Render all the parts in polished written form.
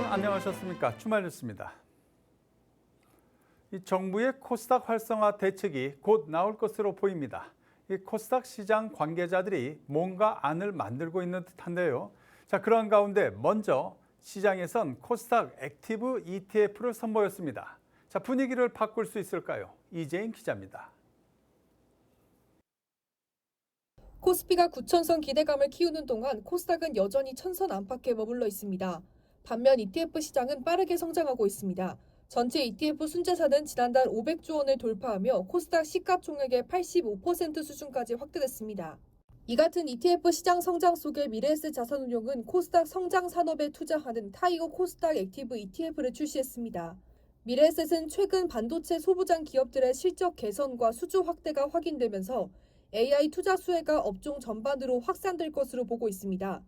안녕하셨습니까? 주말 뉴스입니다. 이 정부의 코스닥 활성화 대책이 곧 나올 것으로 보입니다. 이 코스닥 시장 관계자들이 뭔가 안을 만들고 있는 듯한데요. 자, 그런 가운데 먼저 시장에선 코스닥 액티브 ETF를 선보였습니다. 자, 분위기를 바꿀 수 있을까요? 이재인 기자입니다. 코스피가 9천선 기대감을 키우는 동안 코스닥은 여전히 천선 안팎에 머물러 있습니다. 반면 ETF 시장은 빠르게 성장하고 있습니다. 전체 ETF 순자산은 지난달 500조 원을 돌파하며 코스닥 시가총액의 85% 수준까지 확대됐습니다. 이 같은 ETF 시장 성장 속에 미래에셋 자산운용은 코스닥 성장 산업에 투자하는 타이거 코스닥 액티브 ETF를 출시했습니다. 미래에셋은 최근 반도체 소부장 기업들의 실적 개선과 수주 확대가 확인되면서 AI 투자 수혜가 업종 전반으로 확산될 것으로 보고 있습니다.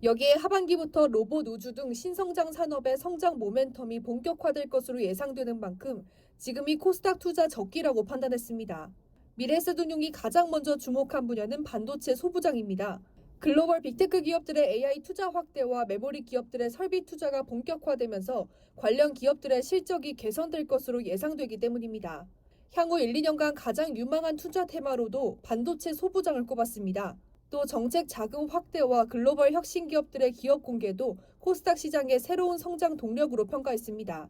여기에 하반기부터 로봇 우주 등 신성장 산업의 성장 모멘텀이 본격화될 것으로 예상되는 만큼 지금이 코스닥 투자 적기라고 판단했습니다. 미래에셋운용이 가장 먼저 주목한 분야는 반도체 소부장입니다. 글로벌 빅테크 기업들의 AI 투자 확대와 메모리 기업들의 설비 투자가 본격화되면서 관련 기업들의 실적이 개선될 것으로 예상되기 때문입니다. 향후 1, 2년간 가장 유망한 투자 테마로도 반도체 소부장을 꼽았습니다. 또 정책 자금 확대와 글로벌 혁신 기업들의 기업 공개도 코스닥 시장의 새로운 성장 동력으로 평가했습니다.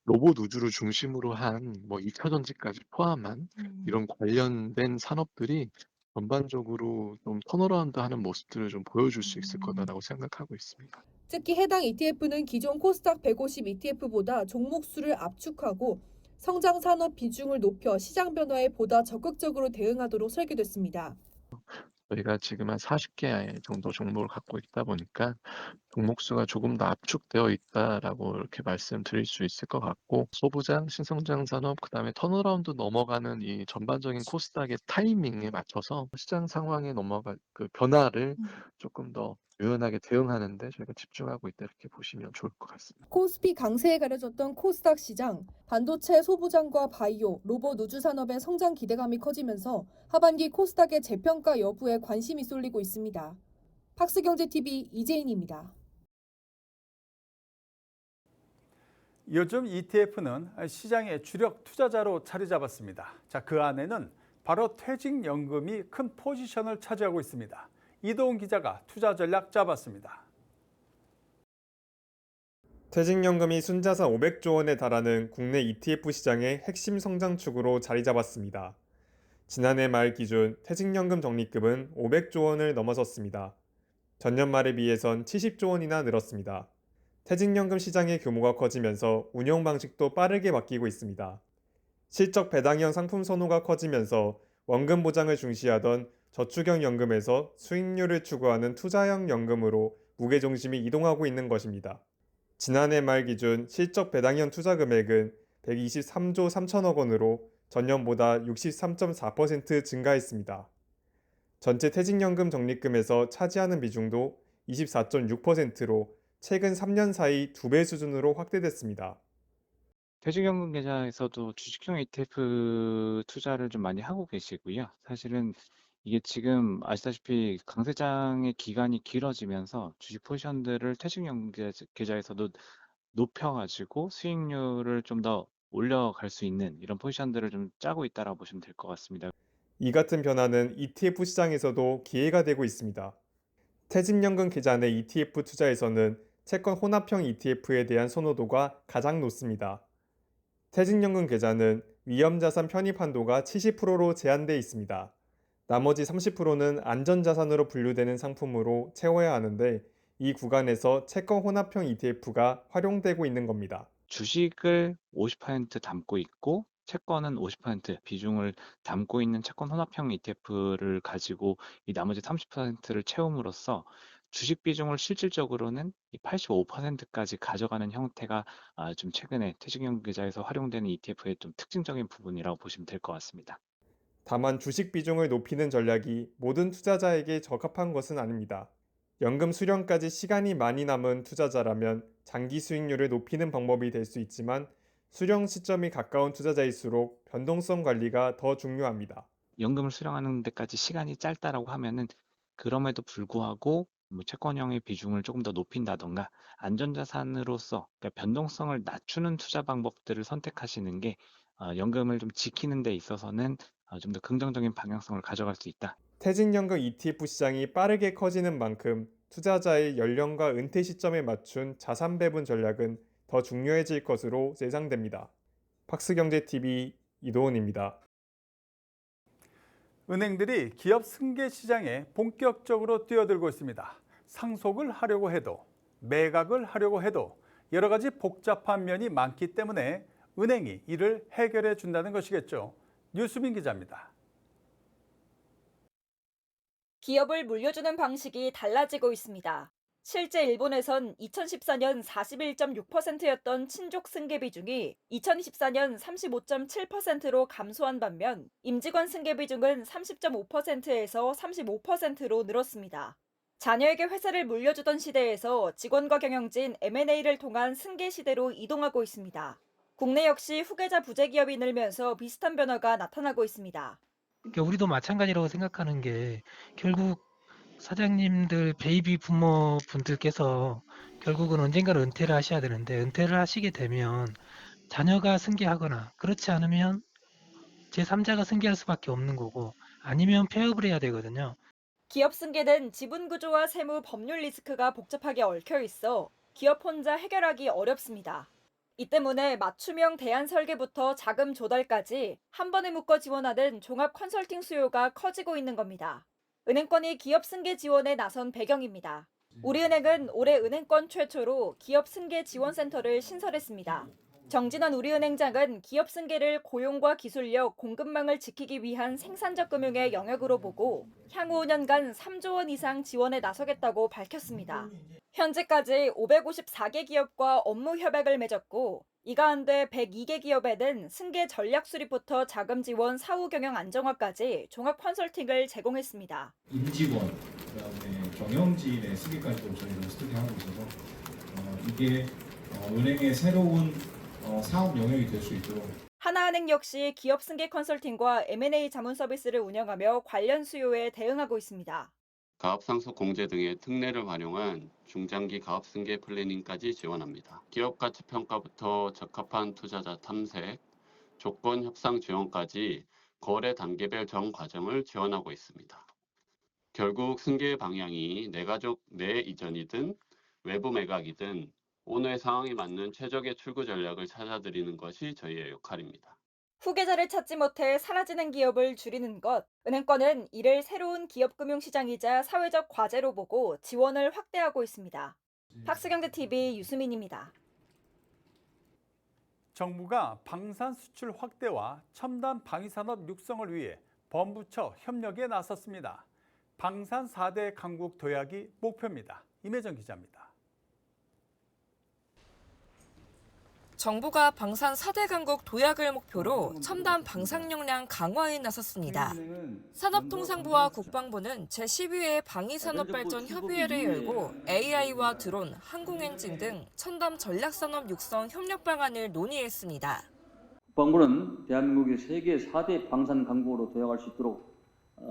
로봇 우주를 중심으로 한 2차 전지까지 포함한 이런 관련된 산업들이 전반적으로 좀 턴어라운드하는 모습들을 좀 보여줄 수 있을 거다라고 생각하고 있습니다. 특히 해당 ETF는 기존 코스닥 150 ETF보다 종목 수를 압축하고 성장 산업 비중을 높여 시장 변화에 보다 적극적으로 대응하도록 설계됐습니다. 저희가 지금 한 40개 정도 종목을 갖고 있다 보니까 종목 수가 조금 더 압축되어 있다라고 이렇게 말씀드릴 수 있을 것 같고, 소부장, 신성장 산업, 그다음에 턴어라운드 넘어가는 이 전반적인 코스닥의 타이밍에 맞춰서 시장 상황에 그 변화를 조금 더 유연하게 대응하는 데 저희가 집중하고 있다, 이렇게 보시면 좋을 것 같습니다. 코스피 강세에 가려졌던 코스닥 시장, 반도체 소부장과 바이오, 로봇 우주 산업의 성장 기대감이 커지면서 하반기 코스닥의 재평가 여부에 관심이 쏠리고 있습니다. 팍스경제TV 이재인입니다. 요즘 ETF는 시장의 주력 투자자로 자리 잡았습니다. 자, 그 안에는 바로 퇴직연금이 큰 포지션을 차지하고 있습니다. 이도훈 기자가 투자 전략 잡았습니다. 퇴직연금이 순자산 500조 원에 달하는 국내 ETF 시장의 핵심 성장축으로 자리 잡았습니다. 지난해 말 기준 퇴직연금 적립금은 500조 원을 넘어섰습니다. 전년 말에 비해선 70조 원이나 늘었습니다. 퇴직연금 시장의 규모가 커지면서 운영 방식도 빠르게 바뀌고 있습니다. 실적 배당형 상품 선호가 커지면서 원금 보장을 중시하던 저축형 연금에서 수익률을 추구하는 투자형 연금으로 무게중심이 이동하고 있는 것입니다. 지난해 말 기준 실적 배당형 투자 금액은 123조 3천억 원으로 전년보다 63.4% 증가했습니다. 전체 퇴직연금 적립금에서 차지하는 비중도 24.6%로 최근 3년 사이 2배 수준으로 확대됐습니다. 퇴직연금 계좌에서도 주식형 ETF 투자를 좀 많이 하고 계시고요. 사실은 이게 지금 아시다시피 강세장의 기간이 길어지면서 주식 포지션들을 퇴직연금 계좌에서도 높여가지고 수익률을 좀 더 올려갈 수 있는 이런 포지션들을 좀 짜고 있다라고 보시면 될 것 같습니다. 이 같은 변화는 ETF 시장에서도 기회가 되고 있습니다. 퇴직연금 계좌 내 ETF 투자에서는 채권 혼합형 ETF에 대한 선호도가 가장 높습니다. 퇴직연금 계좌는 위험자산 편입 한도가 70%로 제한돼 있습니다. 나머지 30%는 안전자산으로 분류되는 상품으로 채워야 하는데, 이 구간에서 채권 혼합형 ETF가 활용되고 있는 겁니다. 주식을 50% 담고 있고 채권은 50% 비중을 담고 있는 채권 혼합형 ETF를 가지고 이 나머지 30%를 채움으로써 주식 비중을 실질적으로는 이 85%까지 가져가는 형태가 좀 최근에 퇴직연금 계좌에서 활용되는 ETF의 좀 특징적인 부분이라고 보시면 될 것 같습니다. 다만 주식 비중을 높이는 전략이 모든 투자자에게 적합한 것은 아닙니다. 연금 수령까지 시간이 많이 남은 투자자라면 장기 수익률을 높이는 방법이 될 수 있지만, 수령 시점이 가까운 투자자일수록 변동성 관리가 더 중요합니다. 연금을 수령하는 데까지 시간이 짧다라고 하면은 그럼에도 불구하고 뭐 채권형의 비중을 조금 더 높인다던가 안전자산으로서 그러니까 변동성을 낮추는 투자 방법들을 선택하시는 게 연금을 좀 지키는 데 있어서는 좀 더 긍정적인 방향성을 가져갈 수 있다. 퇴직연금 ETF 시장이 빠르게 커지는 만큼 투자자의 연령과 은퇴 시점에 맞춘 자산 배분 전략은 더 중요해질 것으로 예상됩니다. 팍스경제TV 이도훈입니다. 은행들이 기업 승계 시장에 본격적으로 뛰어들고 있습니다. 상속을 하려고 해도 매각을 하려고 해도 여러 가지 복잡한 면이 많기 때문에 은행이 이를 해결해 준다는 것이겠죠. 유수민 기자입니다. 기업을 물려주는 방식이 달라지고 있습니다. 실제 일본에선 2014년 41.6%였던 친족 승계 비중이 2024년 35.7%로 감소한 반면 임직원 승계 비중은 30.5%에서 35%로 늘었습니다. 자녀에게 회사를 물려주던 시대에서 직원과 경영진 M&A를 통한 승계 시대로 이동하고 있습니다. 국내 역시 후계자 부재 기업이 늘면서 비슷한 변화가 나타나고 있습니다. 그러니까 우리도 마찬가지라고 생각하는 게 결국 사장님들 베이비 부모분들께서 결국은 언젠가는 은퇴를 하셔야 되는데 은퇴를 하시게 되면 자녀가 승계하거나 그렇지 않으면 제3자가 승계할 수밖에 없는 거고 아니면 폐업을 해야 되거든요. 기업 승계는 지분 구조와 세무 법률 리스크가 복잡하게 얽혀 있어 기업 혼자 해결하기 어렵습니다. 이 때문에 맞춤형 대안 설계부터 자금 조달까지 한 번에 묶어 지원하는 종합 컨설팅 수요가 커지고 있는 겁니다. 은행권이 기업 승계 지원에 나선 배경입니다. 우리은행은 올해 은행권 최초로 기업 승계 지원센터를 신설했습니다. 정진원 우리은행장은 기업 승계를 고용과 기술력, 공급망을 지키기 위한 생산적 금융의 영역으로 보고 향후 5년간 3조 원 이상 지원에 나서겠다고 밝혔습니다. 현재까지 554개 기업과 업무 협약을 맺었고 이 가운데 102개 기업에는 승계 전략 수립부터 자금 지원, 사후 경영 안정화까지 종합 컨설팅을 제공했습니다. 임직원, 그다음에 경영진의 승계까지도 저희가 스터디하고 있어서 이게 은행의 새로운 사업 영역이 될 수 있도록. 하나은행 역시 기업 승계 컨설팅과 M&A 자문 서비스를 운영하며 관련 수요에 대응하고 있습니다. 가업상속 공제 등의 특례를 활용한 중장기 가업 승계 플래닝까지 지원합니다. 기업 가치 평가부터 적합한 투자자 탐색, 조건 협상 지원까지 거래 단계별 전 과정을 지원하고 있습니다. 결국 승계의 방향이 내 가족 내 이전이든 외부 매각이든 오늘 상황에 맞는 최적의 출구 전략을 찾아드리는 것이 저희의 역할입니다. 후계자를 찾지 못해 사라지는 기업을 줄이는 것, 은행권은 이를 새로운 기업금융시장이자 사회적 과제로 보고 지원을 확대하고 있습니다. 팍스경제TV 유수민입니다. 정부가 방산 수출 확대와 첨단 방위산업 육성을 위해 범부처 협력에 나섰습니다. 방산 4대 강국 도약이 목표입니다. 임혜정 기자입니다. 정부가 방산 4대 강국 도약을 목표로 첨단 방산 역량 강화에 나섰습니다. 산업통상부와 국방부는 제12회 방위산업발전 협의회를 열고 AI와 드론, 항공엔진 등 첨단 전략산업 육성 협력 방안을 논의했습니다. 국방부는 대한민국의 세계 4대 방산 강국으로 도약할 수 있도록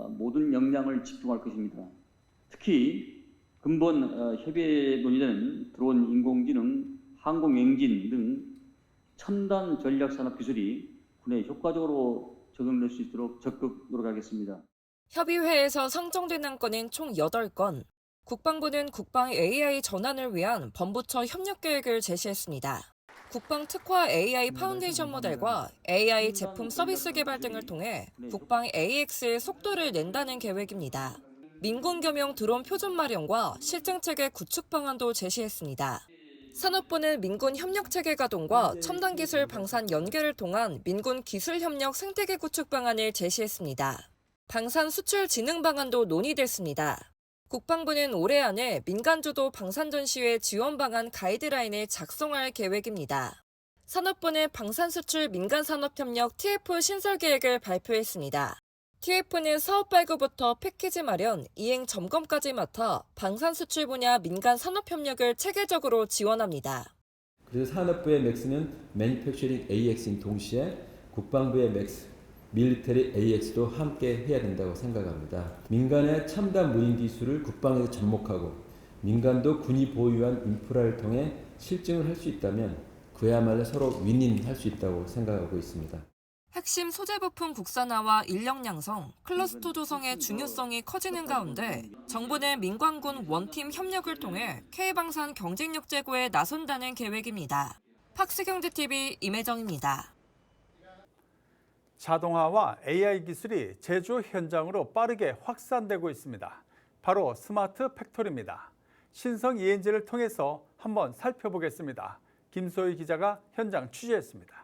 모든 역량을 집중할 것입니다. 특히 근본 협의에 논의되는 드론, 인공지능, 항공엔진 등 첨단 전략산업 기술이 군에 효과적으로 적용될 수 있도록 적극 노력하겠습니다. 협의회에서 선정된 안건은 총 8건. 국방부는 국방 AI 전환을 위한 범부처 협력 계획을 제시했습니다. 국방 특화 AI 파운데이션 모델과 AI 제품 서비스 개발 등을 통해 국방 AX의 속도를 낸다는 계획입니다. 민군 겸용 드론 표준 마련과 실증체계 구축 방안도 제시했습니다. 산업부는 민군 협력체계 가동과 첨단 기술 방산 연계를 통한 민군 기술 협력 생태계 구축 방안을 제시했습니다. 방산 수출 진흥 방안도 논의됐습니다. 국방부는 올해 안에 민간 주도 방산 전시회 지원 방안 가이드라인을 작성할 계획입니다. 산업부는 방산 수출 민간 산업 협력 TF 신설 계획을 발표했습니다. TF는 사업 발굴부터 패키지 마련, 이행 점검까지 맡아 방산 수출 분야 민간 산업 협력을 체계적으로 지원합니다. 그래서 산업부의 맥스는 매니팩처링 AX인 동시에 국방부의 맥스, 밀리터리 AX도 함께 해야 된다고 생각합니다. 민간의 첨단 무인 기술을 국방에서 접목하고 민간도 군이 보유한 인프라를 통해 실증을 할 수 있다면 그야말로 서로 윈윈할 수 있다고 생각하고 있습니다. 핵심 소재 부품 국산화와 인력 양성, 클러스터 조성의 중요성이 커지는 가운데 정부는 민관군 원팀 협력을 통해 K방산 경쟁력 제고에 나선다는 계획입니다. 팍스경제TV 임혜정입니다. 자동화와 AI 기술이 제조 현장으로 빠르게 확산되고 있습니다. 바로 스마트 팩토리입니다. 신성 ENG를 통해서 한번 살펴보겠습니다. 김소희 기자가 현장 취재했습니다.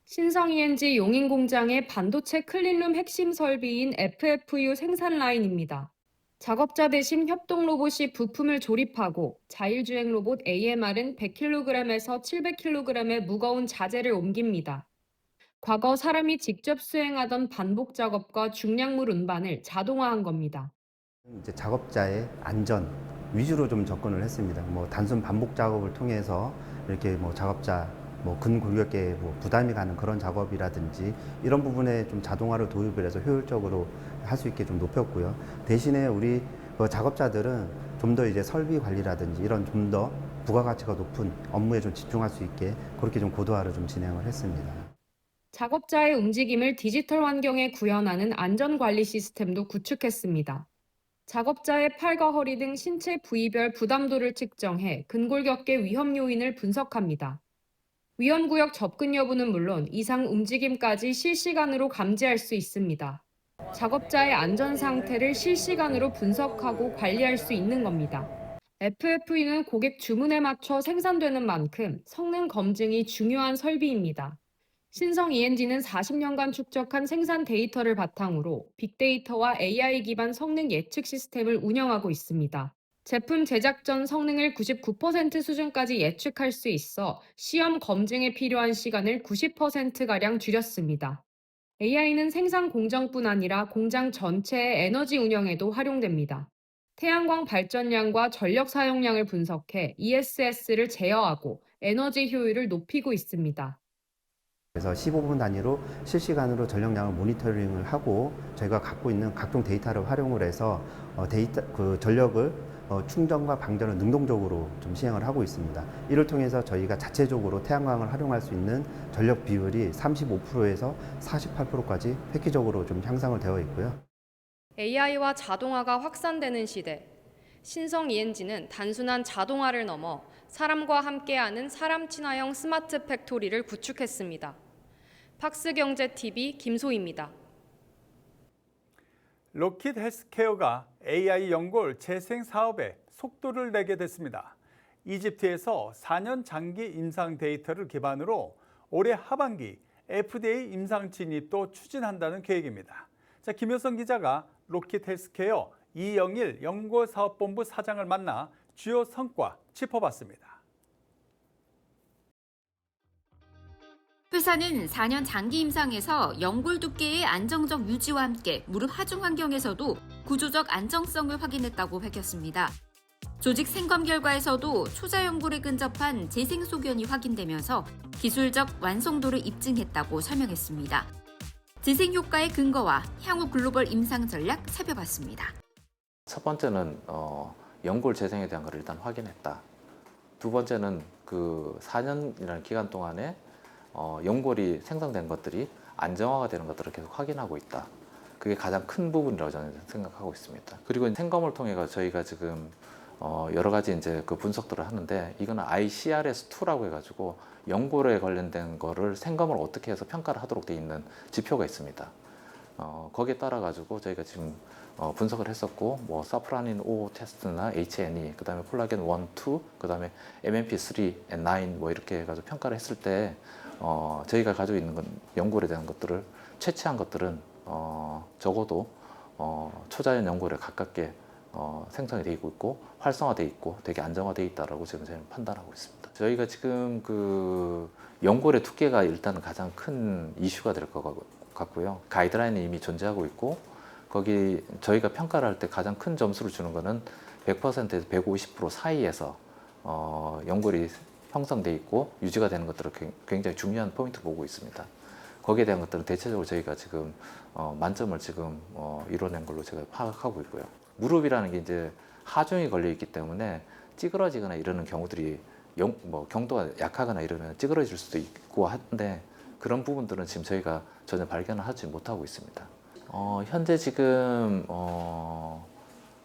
신성 ENG 용인 공장의 반도체 클린룸 핵심 설비인 FFU 생산 라인입니다. 작업자 대신 협동 로봇이 부품을 조립하고 자율주행 로봇 AMR은 100kg에서 700kg의 무거운 자재를 옮깁니다. 과거 사람이 직접 수행하던 반복 작업과 중량물 운반을 자동화한 겁니다. 이제 작업자의 안전 위주로 좀 접근을 했습니다. 단순 반복 작업을 통해서 이렇게 작업자 근골격계에 부담이 가는 그런 작업이라든지 이런 부분에 좀 자동화를 도입을 해서 효율적으로 할 수 있게 좀 높였고요. 대신에 우리 작업자들은 좀 더 이제 설비 관리라든지 이런 좀 더 부가가치가 높은 업무에 좀 집중할 수 있게 그렇게 좀 고도화를 좀 진행을 했습니다. 작업자의 움직임을 디지털 환경에 구현하는 안전관리 시스템도 구축했습니다. 작업자의 팔과 허리 등 신체 부위별 부담도를 측정해 근골격계 위험 요인을 분석합니다. 위험구역 접근 여부는 물론 이상 움직임까지 실시간으로 감지할 수 있습니다. 작업자의 안전 상태를 실시간으로 분석하고 관리할 수 있는 겁니다. FFU는 고객 주문에 맞춰 생산되는 만큼 성능 검증이 중요한 설비입니다. 신성 ENG는 40년간 축적한 생산 데이터를 바탕으로 빅데이터와 AI 기반 성능 예측 시스템을 운영하고 있습니다. 제품 제작 전 성능을 99% 수준까지 예측할 수 있어 시험 검증에 필요한 시간을 90%가량 줄였습니다. AI는 생산 공정뿐 아니라 공장 전체의 에너지 운영에도 활용됩니다. 태양광 발전량과 전력 사용량을 분석해 ESS를 제어하고 에너지 효율을 높이고 있습니다. 그래서 15분 단위로 실시간으로 전력량을 모니터링을 하고 저희가 갖고 있는 각종 데이터를 활용을 해서 전력을 충전과 방전을 능동적으로 좀 시행을 하고 있습니다. 이를 통해서 저희가 자체적으로 태양광을 활용할 수 있는 전력 비율이 35%에서 48%까지 획기적으로 좀 향상을 되어 있고요. AI와 자동화가 확산되는 시대, 신성 ENG는 단순한 자동화를 넘어 사람과 함께하는 사람 친화형 스마트 팩토리를 구축했습니다. 팍스경제TV 김소희입니다. 로킷 헬스케어가 AI 연골 재생 사업에 속도를 내게 됐습니다. 이집트에서 4년 장기 임상 데이터를 기반으로 올해 하반기 FDA 임상 진입도 추진한다는 계획입니다. 자, 김효성 기자가 로킷 헬스케어 이영일 연구사업본부 사장을 만나 주요 성과 짚어봤습니다. 회사는 4년 장기 임상에서 연골 두께의 안정적 유지와 함께 무릎 하중 환경에서도 구조적 안정성을 확인했다고 밝혔습니다. 조직 생검 결과에서도 초자 연골에 근접한 재생 소견이 확인되면서 기술적 완성도를 입증했다고 설명했습니다. 재생 효과의 근거와 향후 글로벌 임상 전략 살펴봤습니다. 첫 번째는 연골 재생에 대한 걸 일단 확인했다. 두 번째는 그 4년이라는 기간 동안에 연골이 생성된 것들이 안정화가 되는 것들을 계속 확인하고 있다. 그게 가장 큰 부분이라고 저는 생각하고 있습니다. 그리고 생검을 통해 저희가 지금 여러 가지 이제 그 분석들을 하는데 이거는 ICRS2라고 해가지고 연골에 관련된 거를 생검을 어떻게 해서 평가를 하도록 돼 있는 지표가 있습니다. 거기에 따라 가지고 저희가 지금 분석을 했었고 사프라닌 5 테스트나 H&E, 그다음에 콜라겐 1, 2, 그다음에 MMP3 and 9 이렇게 해가지고 평가를 했을 때 저희가 가지고 있는 건 연골에 대한 것들을 채취한 것들은 적어도 초자연 연골에 가깝게 생성이 되어 있고 활성화되어 있고 되게 안정화되어 있다라고 지금 저희는 판단하고 있습니다. 저희가 지금 그 연골의 두께가 일단은 가장 큰 이슈가 될 것 같고요. 가이드라인이 이미 존재하고 있고 거기 저희가 평가를 할 때 가장 큰 점수를 주는 거는 100%에서 150% 사이에서 연골이 형성돼 있고 유지가 되는 것들을 굉장히 중요한 포인트 보고 있습니다. 거기에 대한 것들은 대체적으로 저희가 지금 만점을 지금 이뤄낸 걸로 제가 파악하고 있고요. 무릎이라는 게 이제 하중이 걸려 있기 때문에 찌그러지거나 이러는 경우들이 경도가 약하거나 이러면 찌그러질 수도 있고 한데 그런 부분들은 지금 저희가 전혀 발견을 하지 못하고 있습니다. 현재 지금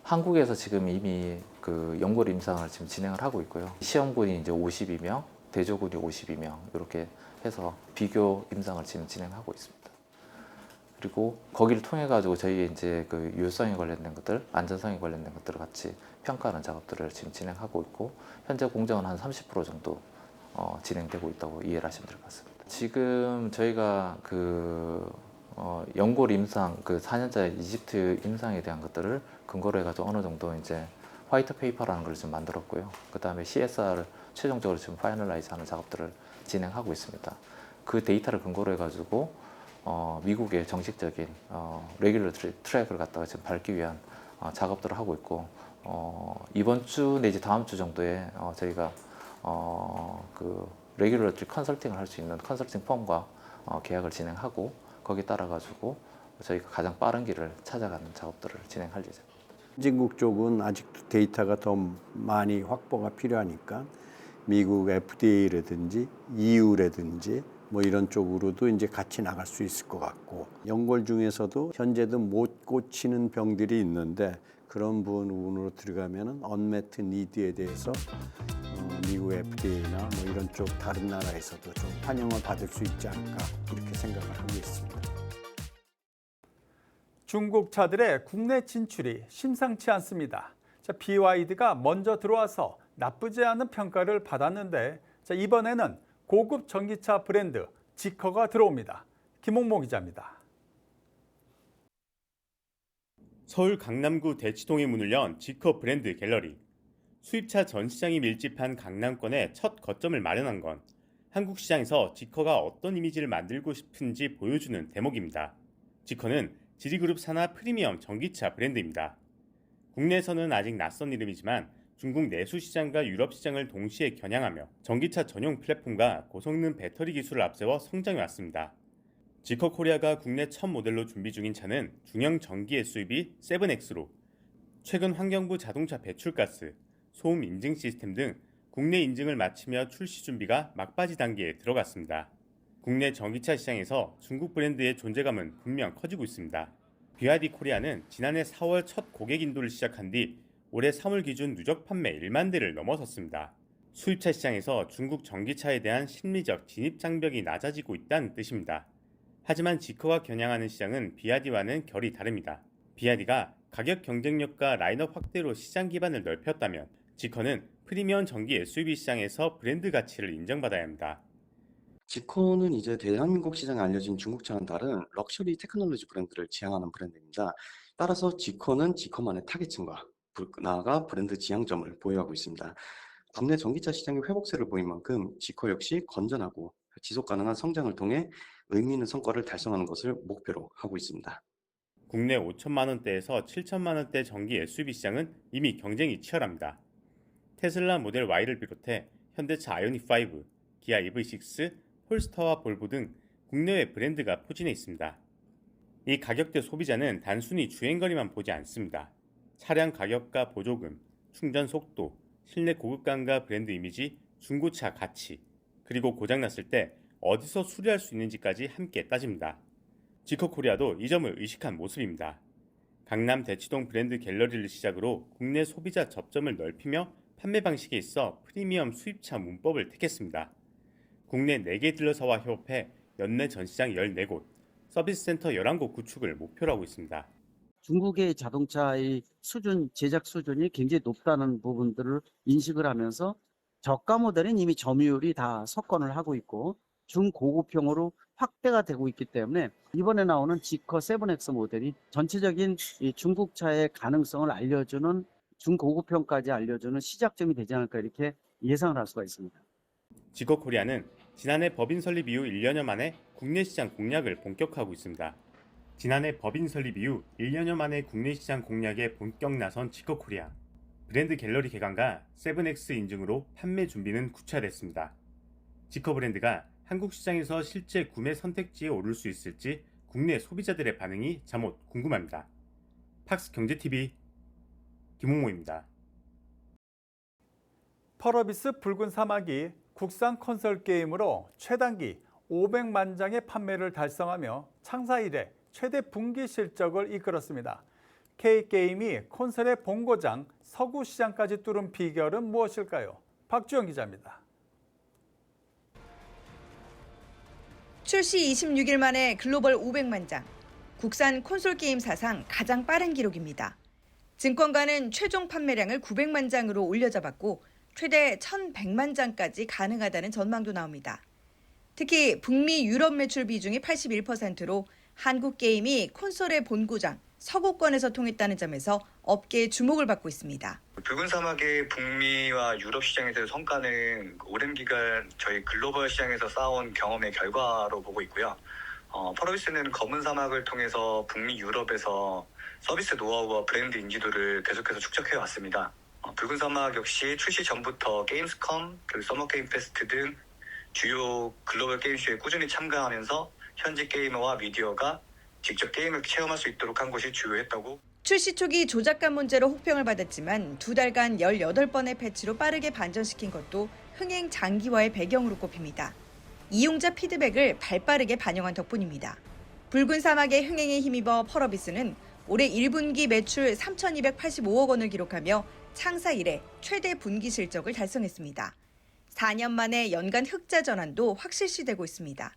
한국에서 지금 이미 그 연골 임상을 지금 진행을 하고 있고요. 시험군이 이제 52명, 대조군이 52명 이렇게 해서 비교 임상을 지금 진행하고 있습니다. 그리고 거기를 통해 가지고 저희 이제 그 유효성에 관련된 것들, 안전성에 관련된 것들을 같이 평가하는 작업들을 지금 진행하고 있고 현재 공정은 한 30% 정도 진행되고 있다고 이해를 하시면 될 것 같습니다. 지금 저희가 그 연골 임상 그 4년째 이집트 임상에 대한 것들을 근거로 해가지고 어느 정도 이제 화이트 페이퍼라는 걸 좀 만들었고요. 그 다음에 CSR을 최종적으로 지금 파이널라이즈하는 작업들을 진행하고 있습니다. 그 데이터를 근거로 해가지고 미국의 정식적인 레귤러터리 트랙을 갖다가 지금 밟기 위한 작업들을 하고 있고 이번 주 내지 다음 주 정도에 저희가 그 레귤러터리 컨설팅을 할 수 있는 컨설팅 펌과 계약을 진행하고 거기에 따라 가지고 저희가 가장 빠른 길을 찾아가는 작업들을 진행할 예정입니다. 선진국 쪽은 아직도 데이터가 더 많이 확보가 필요하니까 미국 FDA라든지 EU라든지 뭐 이런 쪽으로도 이제 같이 나갈 수 있을 것 같고 연골 중에서도 현재도 못 고치는 병들이 있는데 그런 부분으로 들어가면은 언매트 니드에 대해서 미국 FDA나 뭐 이런 쪽 다른 나라에서도 좀 환영을 받을 수 있지 않을까 이렇게 생각을 하고 있습니다. 중국 차들의 국내 진출이 심상치 않습니다. BYD가 먼저 들어와서 나쁘지 않은 평가를 받았는데 이번에는 고급 전기차 브랜드 지커가 들어옵니다. 김홍모 기자입니다. 서울 강남구 대치동에 문을 연 지커 브랜드 갤러리. 수입차 전 시장이 밀집한 강남권에 첫 거점을 마련한 건 한국 시장에서 지커가 어떤 이미지를 만들고 싶은지 보여주는 대목입니다. 지커는 지리그룹 산하 프리미엄 전기차 브랜드입니다. 국내에서는 아직 낯선 이름이지만 중국 내수 시장과 유럽 시장을 동시에 겨냥하며 전기차 전용 플랫폼과 고성능 배터리 기술을 앞세워 성장해 왔습니다. 지커 코리아가 국내 첫 모델로 준비 중인 차는 중형 전기 SUV 7X로 최근 환경부 자동차 배출가스, 소음 인증 시스템 등 국내 인증을 마치며 출시 준비가 막바지 단계에 들어갔습니다. 국내 전기차 시장에서 중국 브랜드의 존재감은 분명 커지고 있습니다. BYD 코리아는 지난해 4월 첫 고객 인도를 시작한 뒤 올해 3월 기준 누적 판매 1만 대를 넘어섰습니다. 수입차 시장에서 중국 전기차에 대한 심리적 진입 장벽이 낮아지고 있다는 뜻입니다. 하지만 지커가 겨냥하는 시장은 BYD와는 결이 다릅니다. BYD가 가격 경쟁력과 라인업 확대로 시장 기반을 넓혔다면 지커는 프리미엄 전기 SUV 시장에서 브랜드 가치를 인정받아야 합니다. 지코는 이제 대한민국 시장에 알려진 중국차와는 다른 럭셔리 테크놀로지 브랜드를 지향하는 브랜드입니다. 따라서 지코는 지코만의 타겟층과 나아가 브랜드 지향점을 보유하고 있습니다. 국내 전기차 시장의 회복세를 보인 만큼 지코 역시 건전하고 지속 가능한 성장을 통해 의미 있는 성과를 달성하는 것을 목표로 하고 있습니다. 국내 5천만 원대에서 7천만 원대 전기 SUV 시장은 이미 경쟁이 치열합니다. 테슬라 모델 Y를 비롯해 현대차 아이오닉 5, 기아 EV6, 폴스터와 볼보 등 국내외 브랜드가 포진해 있습니다. 이 가격대 소비자는 단순히 주행거리만 보지 않습니다. 차량 가격과 보조금, 충전 속도, 실내 고급감과 브랜드 이미지, 중고차 가치, 그리고 고장났을 때 어디서 수리할 수 있는지까지 함께 따집니다. 지커 코리아도 이 점을 의식한 모습입니다. 강남 대치동 브랜드 갤러리를 시작으로 국내 소비자 접점을 넓히며 판매 방식에 있어 프리미엄 수입차 문법을 택했습니다. 국내 4개 딜러사와 협업해 연내 전시장 14곳, 서비스 센터 11곳 구축을 목표로 하고 있습니다. 중국의 자동차의 수준, 제작 수준이 굉장히 높다는 부분들을 인식을 하면서 저가 모델은 이미 점유율이 다 석권을 하고 있고 중고급형으로 확대가 되고 있기 때문에 이번에 나오는 지커 7X 모델이 전체적인 이 중국차의 가능성을 알려주는 중고급형까지 알려주는 시작점이 되지 않을까 이렇게 예상을 할 수가 있습니다. 지커 코리아는 지난해 법인 설립 이후 1년여 만에 국내 시장 공략을 본격화하고 있습니다. 지난해 법인 설립 이후 1년여 만에 국내 시장 공략에 본격 나선 지커 코리아. 브랜드 갤러리 개관과 7X 인증으로 판매 준비는 구체화됐습니다. 지커 브랜드가 한국 시장에서 실제 구매 선택지에 오를 수 있을지 국내 소비자들의 반응이 잠옷 궁금합니다. 팍스 경제TV 김홍모입니다. 펄어비스 붉은 사막이 국산 콘솔 게임으로 최단기 500만 장의 판매를 달성하며 창사 이래 최대 분기 실적을 이끌었습니다. K게임이 콘솔의 본고장 서구 시장까지 뚫은 비결은 무엇일까요? 박주영 기자입니다. 출시 26일 만에 글로벌 500만 장, 국산 콘솔 게임 사상 가장 빠른 기록입니다. 증권가는 최종 판매량을 900만 장으로 올려잡았고 최대 1,100만 장까지 가능하다는 전망도 나옵니다. 특히 북미 유럽 매출 비중이 81%로 한국 게임이 콘솔의 본고장 서구권에서 통했다는 점에서 업계의 주목을 받고 있습니다. 붉은 사막의 북미와 유럽 시장에서의 성과는 오랜 기간 저희 글로벌 시장에서 쌓아온 경험의 결과로 보고 있고요. 펄어비스는 검은 사막을 통해서 북미 유럽에서 서비스 노하우와 브랜드 인지도를 계속해서 축적해 왔습니다. 붉은 사막 역시 출시 전부터 게임스컴, 그리고 서머 게임 페스트 등 주요 글로벌 게임쇼에 꾸준히 참가하면서 현지 게이머와 미디어가 직접 게임을 체험할 수 있도록 한 것이 주요했다고. 출시 초기 조작감 문제로 혹평을 받았지만 2달간 18번의 패치로 빠르게 반전시킨 것도 흥행 장기화의 배경으로 꼽힙니다. 이용자 피드백을 발빠르게 반영한 덕분입니다. 붉은 사막의 흥행에 힘입어 펄어비스는 올해 1분기 매출 3,285억 원을 기록하며 창사 이래 최대 분기 실적을 달성했습니다. 4년 만에 연간 흑자 전환도 확실시되고 있습니다.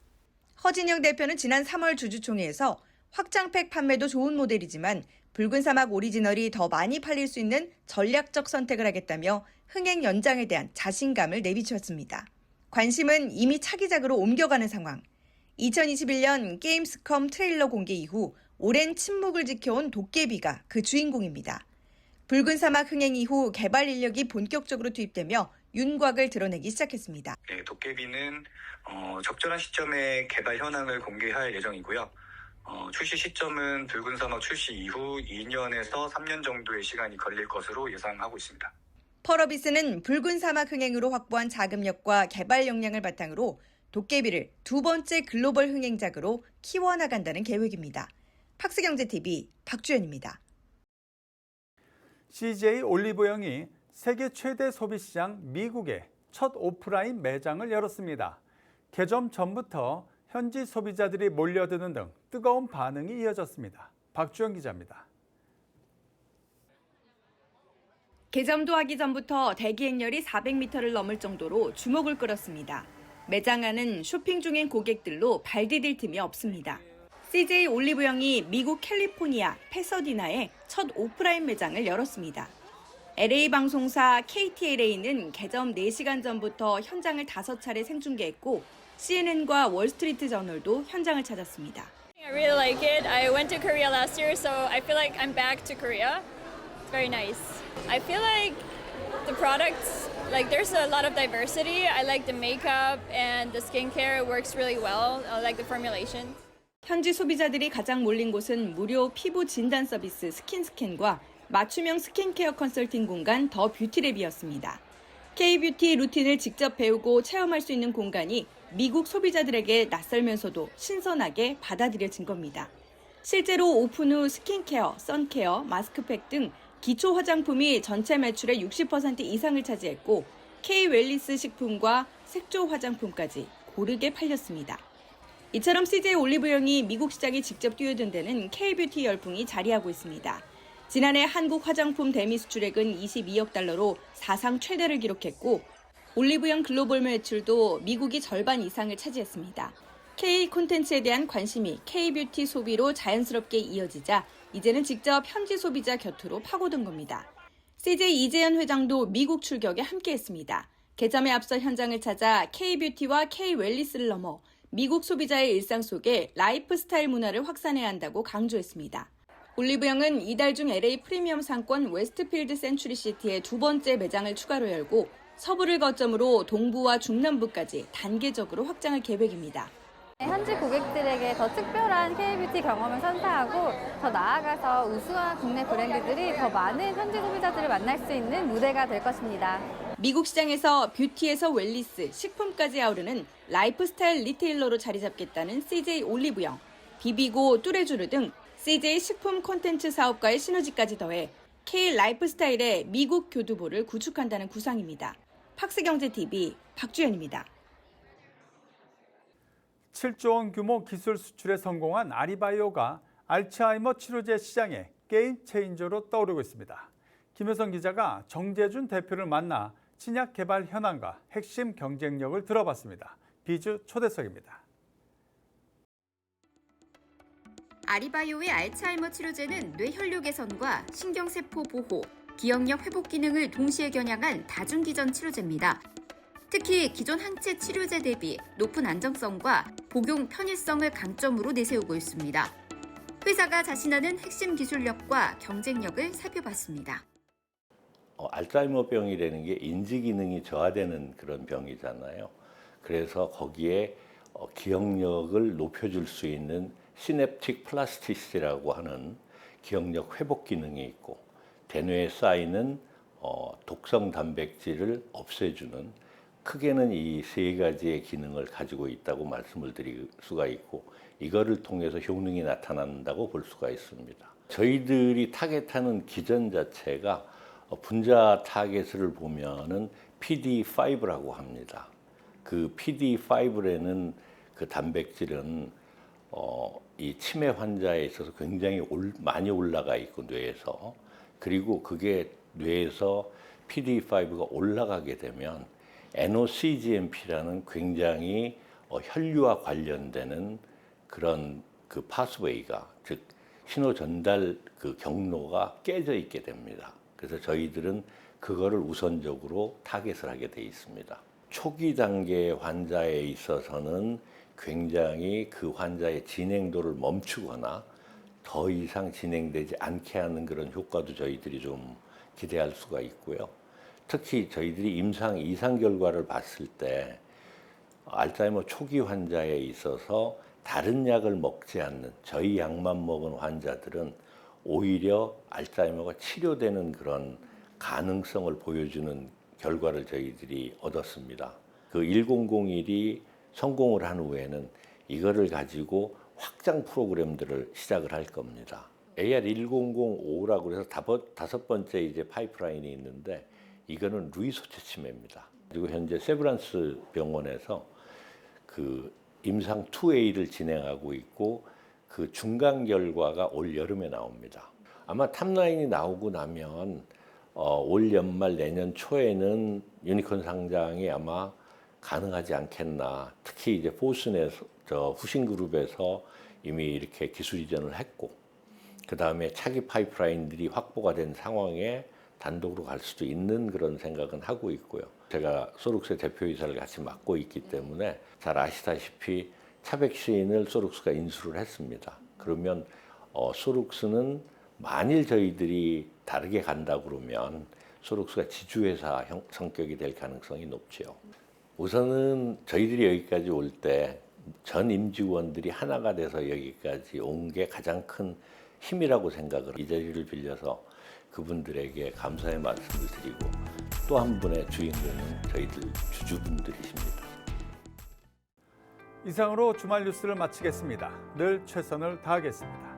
허진영 대표는 지난 3월 주주총회에서 확장팩 판매도 좋은 모델이지만 붉은 사막 오리지널이 더 많이 팔릴 수 있는 전략적 선택을 하겠다며 흥행 연장에 대한 자신감을 내비쳤습니다. 관심은 이미 차기작으로 옮겨가는 상황. 2021년 게임스컴 트레일러 공개 이후 오랜 침묵을 지켜온 도깨비가 그 주인공입니다. 붉은 사막 흥행 이후 개발 인력이 본격적으로 투입되며 윤곽을 드러내기 시작했습니다. 네, 도깨비는 적절한 시점에 개발 현황을 공개할 예정이고요. 출시 시점은 붉은 사막 출시 이후 2년에서 3년 정도의 시간이 걸릴 것으로 예상하고 있습니다. 펄어비스는 붉은 사막 흥행으로 확보한 자금력과 개발 역량을 바탕으로 도깨비를 두 번째 글로벌 흥행작으로 키워나간다는 계획입니다. 팍스경제TV 박주연입니다. CJ 올리브영이 세계 최대 소비시장 미국에 첫 오프라인 매장을 열었습니다. 개점 전부터 현지 소비자들이 몰려드는 등 뜨거운 반응이 이어졌습니다. 박주영 기자입니다. 개점도 하기 전부터 대기 행렬이 400m를 넘을 정도로 주목을 끌었습니다. 매장 안은 쇼핑 중인 고객들로 발 디딜 틈이 없습니다. CJ 올리브영이 미국 캘리포니아 패서디나에 첫 오프라인 매장을 열었습니다. LA 방송사 KTLA는 개점 4시간 전부터 현장을 5차례 생중계했고 CNN과 월스트리트 저널도 현장을 찾았습니다. I really like it. I went to Korea last year, so I feel like I'm back to Korea. It's very nice. I feel like the products, like there's a lot of diversity. I like the makeup and the skincare. It works really well. I like the formulation. 현지 소비자들이 가장 몰린 곳은 무료 피부 진단 서비스 스킨스캔과 맞춤형 스킨케어 컨설팅 공간 더 뷰티랩이었습니다. K-뷰티 루틴을 직접 배우고 체험할 수 있는 공간이 미국 소비자들에게 낯설면서도 신선하게 받아들여진 겁니다. 실제로 오픈 후 스킨케어, 선케어, 마스크팩 등 기초 화장품이 전체 매출의 60% 이상을 차지했고 K-웰리스 식품과 색조 화장품까지 고르게 팔렸습니다. 이처럼 CJ 올리브영이 미국 시장에 직접 뛰어든 데는 K-뷰티 열풍이 자리하고 있습니다. 지난해 한국 화장품 대미 수출액은 22억 달러로 사상 최대를 기록했고 올리브영 글로벌 매출도 미국이 절반 이상을 차지했습니다. K 콘텐츠에 대한 관심이 K-뷰티 소비로 자연스럽게 이어지자 이제는 직접 현지 소비자 곁으로 파고든 겁니다. CJ 이재현 회장도 미국 출격에 함께했습니다. 개점에 앞서 현장을 찾아 K-뷰티와 K-웰리스를 넘어 미국 소비자의 일상 속에 라이프 스타일 문화를 확산해야 한다고 강조했습니다. 올리브영은 이달 중 LA 프리미엄 상권 웨스트필드 센츄리시티에 두 번째 매장을 추가로 열고 서부를 거점으로 동부와 중남부까지 단계적으로 확장할 계획입니다. 현지 고객들에게 더 특별한 K-뷰티 경험을 선사하고 더 나아가서 우수한 국내 브랜드들이 더 많은 현지 소비자들을 만날 수 있는 무대가 될 것입니다. 미국 시장에서 뷰티에서 웰니스, 식품까지 아우르는 라이프스타일 리테일러로 자리 잡겠다는 CJ 올리브영, 비비고, 뚜레쥬르 등 CJ 식품 콘텐츠 사업과의 시너지까지 더해 K 라이프스타일의 미국 교두보를 구축한다는 구상입니다. 팍스경제TV 박주연입니다. 7조 원 규모 기술 수출에 성공한 아리바이오가 알츠하이머 치료제 시장에 게임 체인저로 떠오르고 있습니다. 김효성 기자가 정재준 대표를 만나 신약 개발 현황과 핵심 경쟁력을 들어봤습니다. 비주 초대석입니다. 아리바이오의 알츠하이머 치료제는 뇌혈류 개선과 신경세포 보호, 기억력 회복 기능을 동시에 겨냥한 다중기전 치료제입니다. 특히 기존 항체 치료제 대비 높은 안정성과 복용 편의성을 강점으로 내세우고 있습니다. 회사가 자신하는 핵심 기술력과 경쟁력을 살펴봤습니다. 알츠하이머병이라는 게 인지 기능이 저하되는 그런 병이잖아요. 그래서 거기에 기억력을 높여줄 수 있는 시냅틱 플라스티시티라고 하는 기억력 회복 기능이 있고, 대뇌에 쌓이는 독성 단백질을 없애주는, 크게는 이 세 가지의 기능을 가지고 있다고 말씀을 드릴 수가 있고, 이거를 통해서 효능이 나타난다고 볼 수가 있습니다. 저희들이 타겟하는 기전 자체가 분자 타겟을 보면은 PD5라고 합니다. 그 PD5라는 그 단백질은 이 치매 환자에 있어서 굉장히 많이 올라가 있고, 뇌에서, 그리고 그게 뇌에서 PD5가 올라가게 되면 NOCGMP라는 굉장히 혈류와 관련되는 그런 그 파스웨이가, 즉 신호 전달 그 경로가 깨져 있게 됩니다. 그래서 저희들은 그거를 우선적으로 타겟을 하게 돼 있습니다. 초기 단계 환자에 있어서는 굉장히 그 환자의 진행도를 멈추거나 더 이상 진행되지 않게 하는 그런 효과도 저희들이 좀 기대할 수가 있고요. 특히 저희들이 임상 이상 결과를 봤을 때 알츠하이머 초기 환자에 있어서 다른 약을 먹지 않는, 저희 약만 먹은 환자들은 오히려 알츠하이머가 치료되는 그런 가능성을 보여주는 결과를 저희들이 얻었습니다. 그 1001이 성공을 한 후에는 이거를 가지고 확장 프로그램들을 시작을 할 겁니다. AR1005라고 해서 다섯 번째 이제 파이프라인이 있는데, 이거는 루이소체 치매입니다. 그리고 현재 세브란스 병원에서 그 임상 2A를 진행하고 있고, 그 중간 결과가 올 여름에 나옵니다. 아마 탑라인이 나오고 나면 올 연말 내년 초에는 유니콘 상장이 아마 가능하지 않겠나. 특히 이제 포스넷 후신그룹에서 이미 이렇게 기술 이전을 했고, 그 다음에 차기 파이프라인들이 확보가 된 상황에 단독으로 갈 수도 있는 그런 생각은 하고 있고요. 제가 소룩스의 대표이사를 같이 맡고 있기 때문에 잘 아시다시피 차백신을 소룩스가 인수를 했습니다. 그러면 소룩스는 만일 저희들이 다르게 간다 그러면 소룩스가 지주회사 성격이 될 가능성이 높죠. 우선은 저희들이 여기까지 올 때 전 임직원들이 하나가 돼서 여기까지 온 게 가장 큰 힘이라고 생각을, 이 자리를 빌려서 그분들에게 감사의 말씀을 드리고, 또 한 분의 주인공은 저희들 주주분들이십니다. 이상으로 주말 뉴스를 마치겠습니다. 늘 최선을 다하겠습니다.